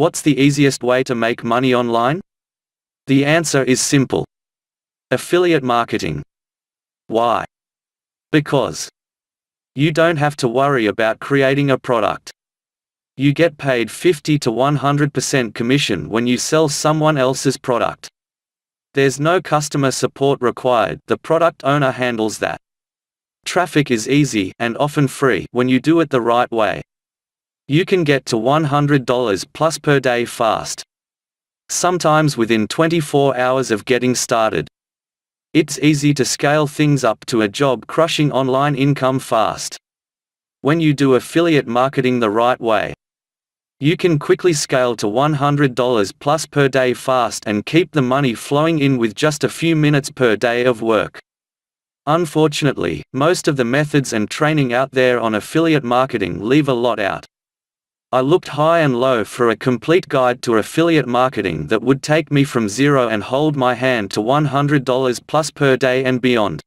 What's the easiest way to make money online? The answer is simple. Affiliate marketing. Why? Because you don't have to worry about creating a product. You get paid 50 to 100% commission when you sell someone else's product. There's no customer support required, the product owner handles that. Traffic is easy and often free when you do it the right way. You can get to $100 plus per day fast. Sometimes within 24 hours of getting started. It's easy to scale things up to a job-crushing online income fast. When you do affiliate marketing the right way, you can quickly scale to $100 plus per day fast and keep the money flowing in with just a few minutes per day of work. Unfortunately, most of the methods and training out there on affiliate marketing leave a lot out. I looked high and low for a complete guide to affiliate marketing that would take me from zero and hold my hand to $100 plus per day and beyond.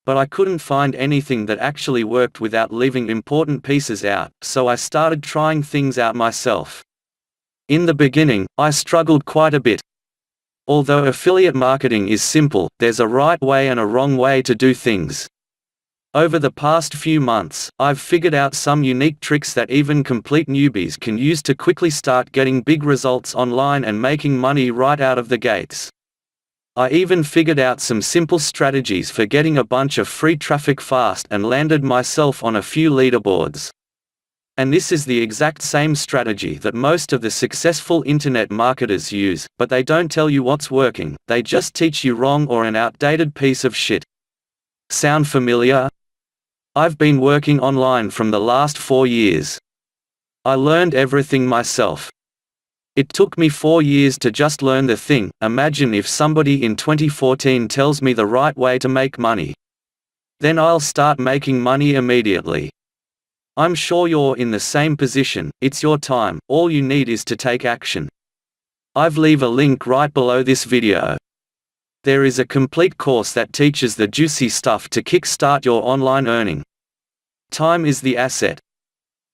But I couldn't find anything that actually worked without leaving important pieces out, so I started trying things out myself. In the beginning, I struggled quite a bit. Although affiliate marketing is simple, there's a right way and a wrong way to do things. Over the past few months, I've figured out some unique tricks that even complete newbies can use to quickly start getting big results online and making money right out of the gates. I even figured out some simple strategies for getting a bunch of free traffic fast and landed myself on a few leaderboards. And this is the exact same strategy that most of the successful internet marketers use, but they don't tell you what's working, they just teach you wrong or an outdated piece of shit. Sound familiar? I've been working online from the last 4 years. I learned everything myself. It took me 4 years to just learn the thing. Imagine if somebody in 2014 tells me the right way to make money. Then I'll start making money immediately. I'm sure you're in the same position. It's your time, all you need is to take action. I've leave a link right below this video. There is a complete course that teaches the juicy stuff to kickstart your online earning. Time is the asset.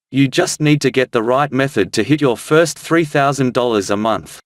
You just need to get the right method to hit your first $3,000 a month.